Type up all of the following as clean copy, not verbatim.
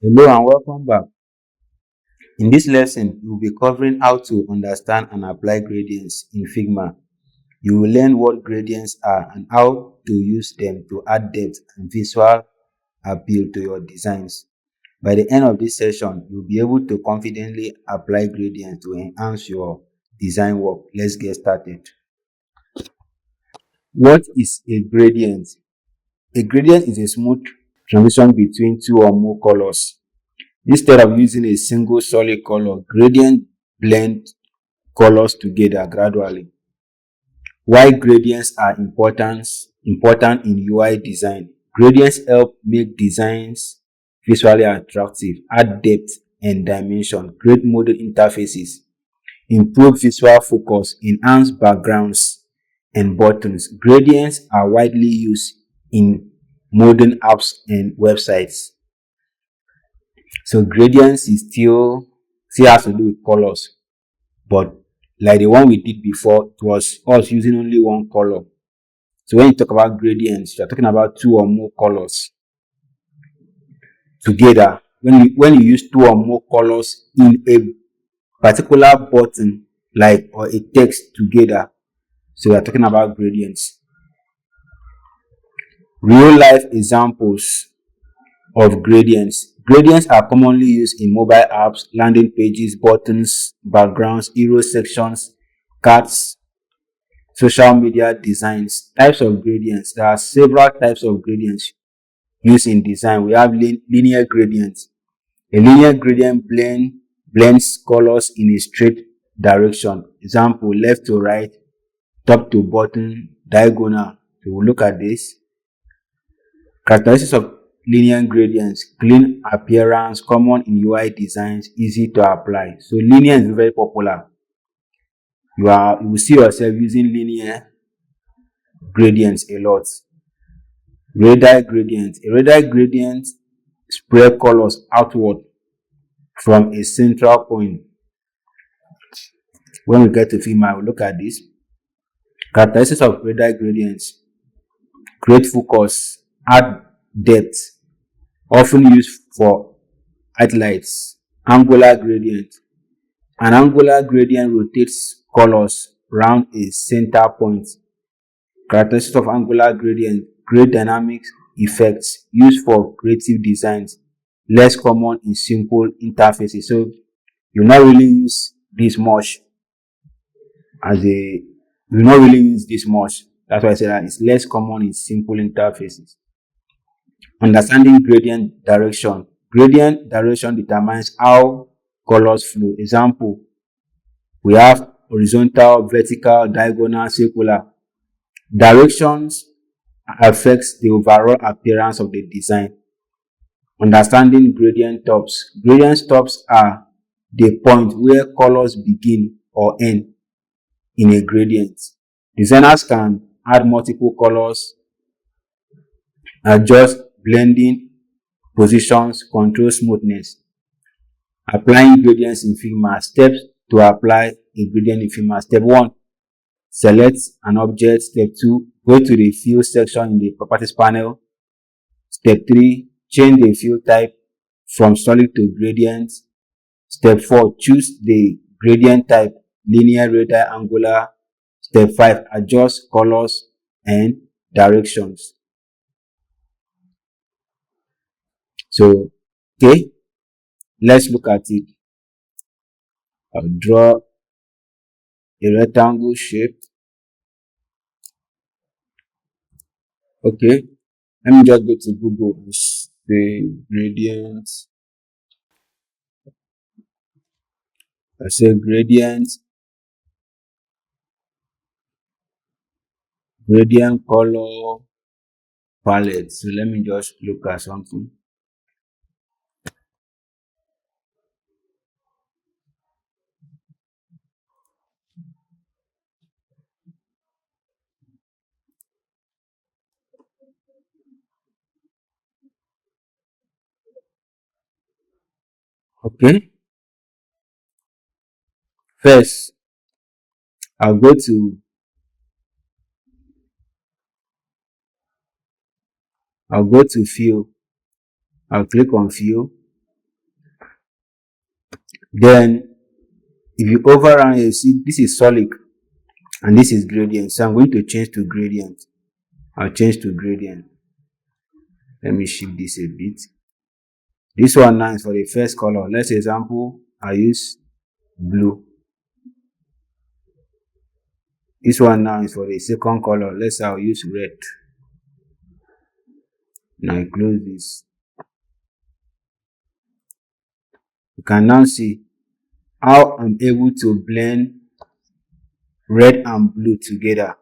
Hello and welcome back. In this lesson, we'll be covering how to understand and apply gradients in Figma. You will learn what gradients are and how to use them to add depth and visual appeal to your designs. By the end of this session, you'll be able to confidently apply gradients to enhance your design work. Let's get started. What is a gradient? A gradient is a smooth transition between two or more colors. Instead of using a single solid color, gradient blend colors together gradually. Why gradients are important in UI design. Gradients help make designs visually attractive, add depth and dimension, create model interfaces, improve visual focus, enhance backgrounds and buttons. Gradients are widely used in modern apps and websites. So gradients is still has to do with colors, but like the one we did before, it was us using only one color. So when you talk about gradients, you're talking about two or more colors together. When you use two or more colors in a particular button, like or a text together, so we're talking about gradients. Real life examples of gradients. Gradients are commonly used in mobile apps, landing pages, buttons, backgrounds, hero sections, cards, social media designs. Types of gradients. There are several types of gradients used in design. We have linear gradients. A linear gradient blends colors in a straight direction. Example, left to right, top to bottom, diagonal. So we'll look at this. Characteristics of linear gradients: clean appearance, common in UI designs, easy to apply. So linear is very popular. You will see yourself using linear gradients a lot. Radii gradient. A radii gradient spread colors outward from a central point. When we get to Figma, we'll look at this. Characteristics of radii gradients: create focus, add depth, often used for highlights. Angular gradient. An angular gradient rotates colors around a center point. Characteristics of angular gradient: great dynamic effects, used for creative designs, less common in simple interfaces. So you not really use this much as a you not really use this much. That's why I say that it's less common in simple interfaces. Understanding gradient direction. Gradient direction determines how colors flow. Example, we have horizontal, vertical, diagonal, circular. Directions affects the overall appearance of the design. Understanding gradient tops. Gradient tops are the point where colors begin or end in a gradient. Designers can add multiple colors, adjust blending positions, control smoothness. Applying gradients in Figma. Steps to apply a gradient in Figma. Step 1, select an object. Step 2, go to the fill section in the properties panel. Step 3, change the fill type from solid to gradient. Step 4, choose the gradient type, linear, radii, angular. Step 5, adjust colors and directions. So, okay, let's look at it. I'll draw a rectangle shape. Okay, let me just go to Google and say gradient. I say gradient color palette. So let me just look at something. Okay, first I'll go to fill. I'll click on fill. Then if you overrun it, you see this is solid and this is gradient. So I'm going to change to gradient. I'll change to gradient. Let me shift this a bit. This one now is for the first color. Let's example, I use blue. This one now is for the second color. Let's say I'll use red. Now I close this. You can now see how I'm able to blend red and blue together.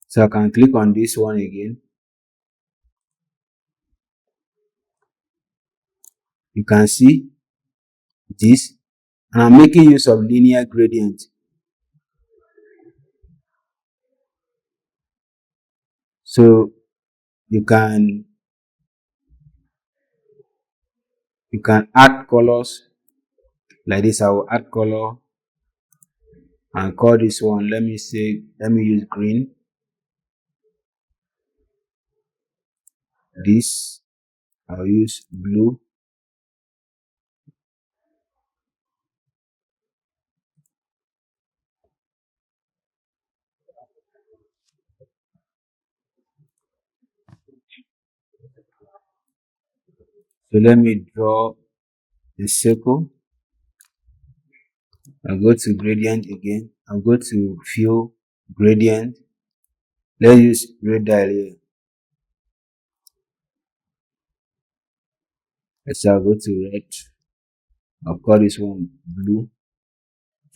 So I can click on this one again. You can see this, and I'm making use of linear gradient. So you can add colors like this. I will add color and call this one, let me use green. This I'll use blue. So let me draw a circle. I'll go to gradient again. I'll go to fill gradient. Let's use red dial here. I'll go to red. I'll call this one blue.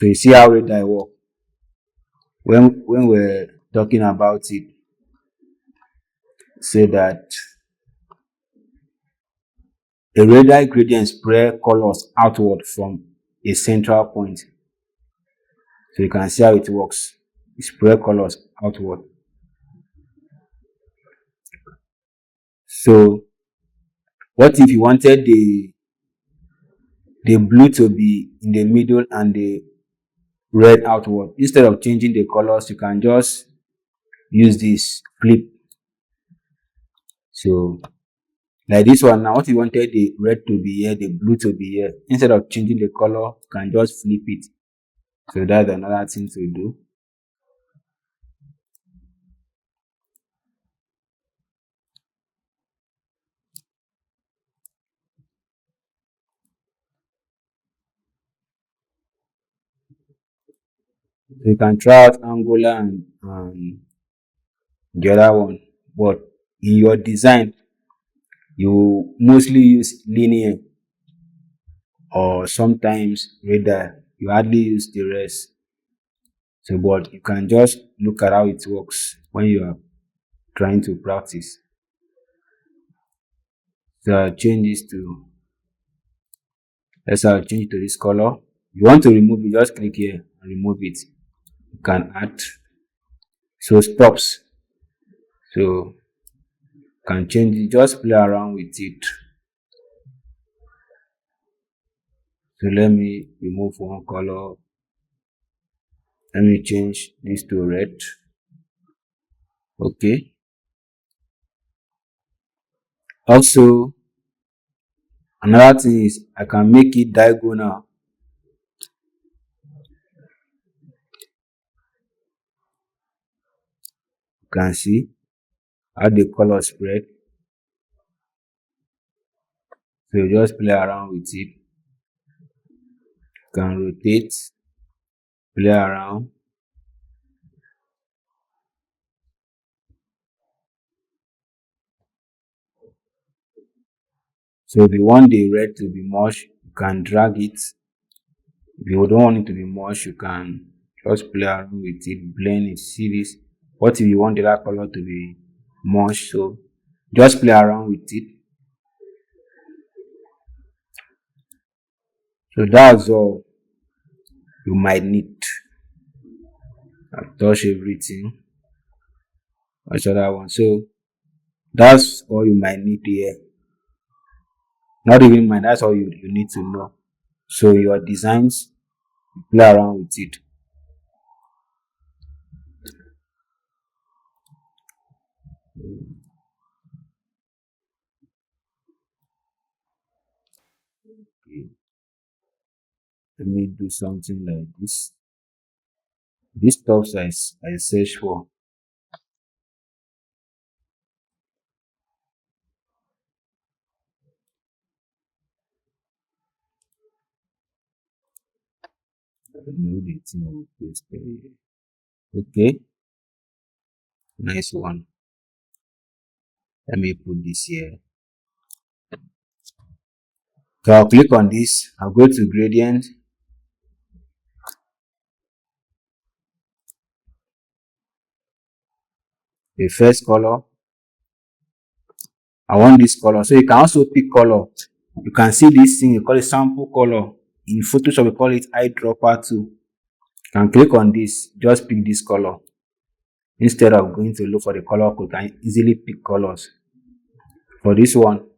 So you see how red dial work. When we're talking about it, say that a radii gradient spread colors outward from a central point. So you can see how it works. It spread colors outward. So what if you wanted the blue to be in the middle and the red outward? Instead of changing the colors, you can just use this flip. So like this one now, what you wanted the red to be here, the blue to be here. Instead of changing the color, you can just flip it. So that's another thing to do. So you can try out angular and the other one, but in your design, you mostly use linear or sometimes radar. You hardly use the rest. So, but you can just look at how it works when you are trying to practice. So I'll change this to, let's say I'll change it to this color. If you want to remove it, just click here and remove it. You can add. So stops. So can change it, just play around with it. So let me remove one color. Let me change this to red. Okay. Also, another thing is I can make it diagonal. You can see how the color spread. So you just play around with it. You can rotate, play around. So if you want the red to be much, you can drag it. If you don't want it to be much, you can just play around with it, blend it. See this? What if you want the other color to be much? So just play around with it. So that's all you might need. I've touched everything. What's the other one? So that's all you might need here. Not even mind, that's all you need to know. So your designs, play around with it. Okay, let me do something like this. This stuff I search for. I don't know the thing I will paste here. Okay, nice one. Let me put this here. So I'll click on this. I'll go to gradient, the first color. I want this color. So you can also pick color. You can see this thing, you call it sample color. In Photoshop, we call it eyedropper too. You can click on this, just pick this color. Instead of going to look for the color code, you can easily pick colors. For this one,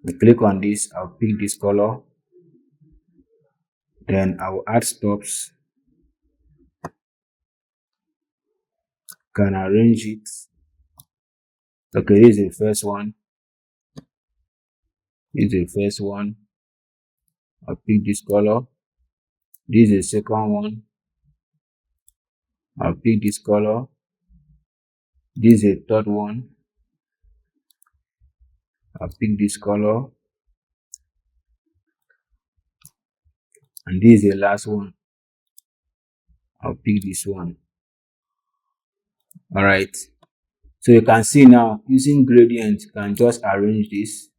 I click on this, I'll pick this color. Then I will add stops. Can arrange it. Okay, this is the first one. This is the first one. I'll pick this color. This is the second one. I'll pick this color. This is the third one. I'll pick this color. And this is the last one. I'll pick this one. Alright. So you can see now, using gradient, you can just arrange this.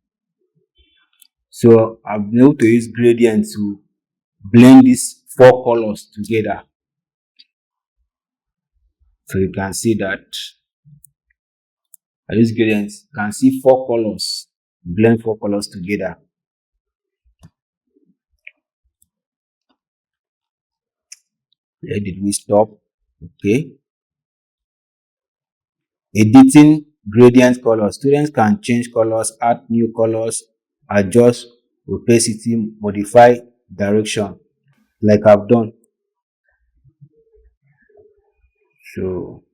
So I've been able to use gradient to blend these four colors together. So you can see that I use gradient, you can see four colors, blend four colors together. Where did we stop? Okay. Editing gradient colors. Students can change colors, add new colors, adjust opacity, modify direction, like I've done. So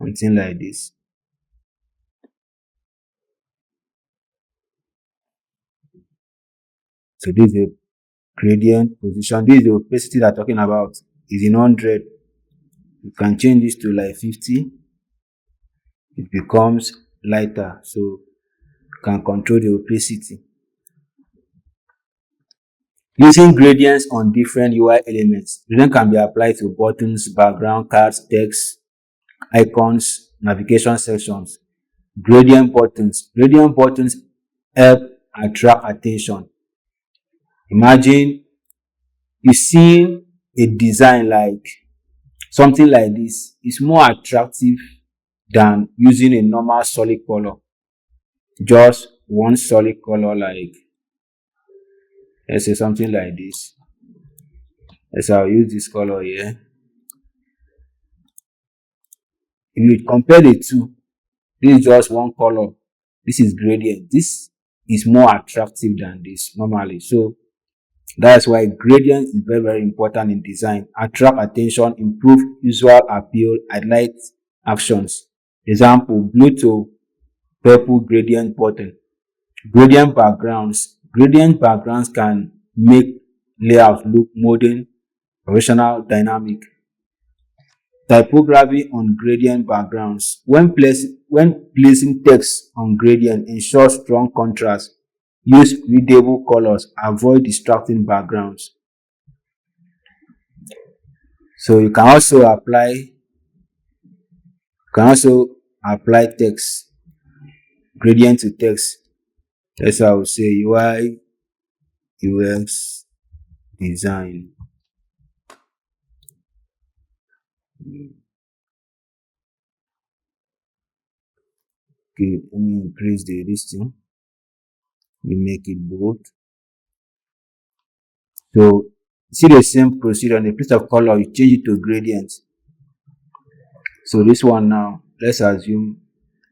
something like this. So this is a gradient position. This is the opacity they're talking about. Is in 100. You can change this to like 50. It becomes lighter. So you can control the opacity. Using gradients on different UI elements. Gradient can be applied to buttons, background, cards, text, icons, navigation sections. Gradient buttons. Gradient buttons help attract attention. Imagine you see a design like something like this. It's more attractive than using a normal solid color. Just one solid color, like let's say something like this. I'll use this color here. If you compare the two, this is just one color. This is gradient. This is more attractive than this normally. So that's why gradient is very, very important in design. Attract attention, improve visual appeal, highlight actions. Example, blue to purple gradient button. Gradient backgrounds. Gradient backgrounds can make layout look modern, professional, dynamic. Typography on gradient backgrounds. When placing text on gradient, ensure strong contrast. Use readable colors. Avoid distracting backgrounds. So you can also apply text, gradient to text. That's how I would say UI UX design. Okay, let me increase the listing. We make it bold. So see the same procedure on the place of color, you change it to gradient. So this one now, let's assume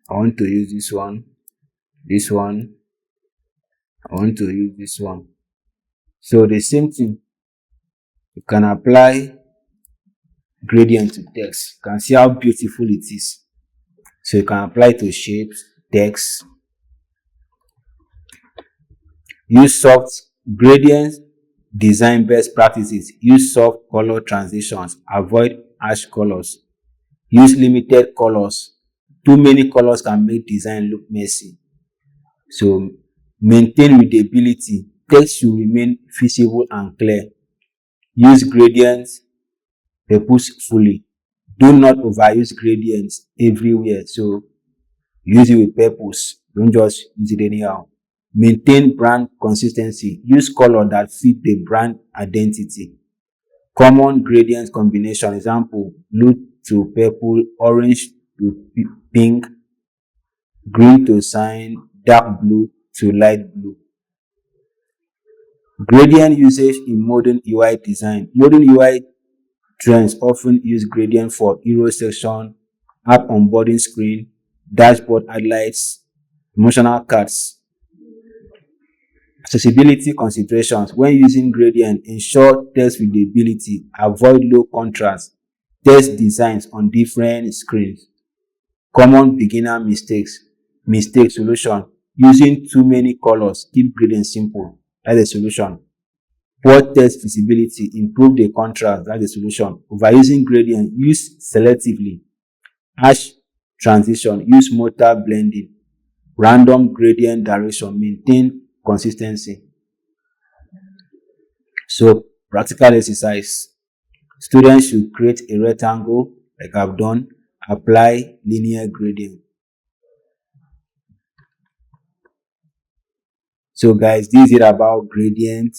I want to use this one, I want to use this one. So the same thing, you can apply gradient to text. You can see how beautiful it is. So you can apply to shapes, text. Use soft gradients, design best practices. Use soft color transitions. Avoid harsh colors. Use limited colors. Too many colors can make design look messy. So maintain readability. Text should remain visible and clear. Use gradients purposefully. Do not overuse gradients everywhere. So use it with purpose. Don't just use it anyhow. Maintain brand consistency. Use color that fit the brand identity. Common gradient combination. Example, blue to purple, orange to pink, green to cyan, dark blue to light blue. Gradient usage in modern UI design. Modern UI trends often use gradient for hero section, app onboarding screen, dashboard highlights, emotional cards. Accessibility considerations. When using gradient, ensure text readability, avoid low contrast, test designs on different screens. Common beginner mistakes. Mistake solution. Using too many colors, keep gradient simple. That's a solution. Poor text visibility, improve the contrast. That's the solution. Overusing gradient, use selectively. Harsh transition, use motor blending. Random gradient direction, maintain consistency. So, practical exercise. Students should create a rectangle like I've done. Apply linear gradient. So guys, this is it about gradient.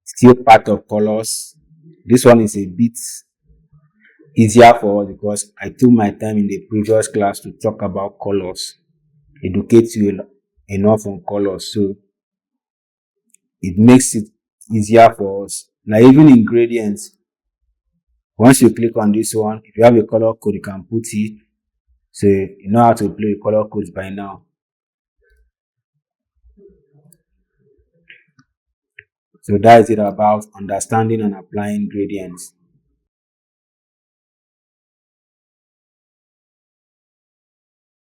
Still part of colors. This one is a bit easier for us because I took my time in the previous class to talk about colors, educate you enough on colors, so it makes it easier for us. Now even in gradients, once you click on this one, if you have a color code, you can put it. So you know how to play color codes by now. So that is it about understanding and applying gradients.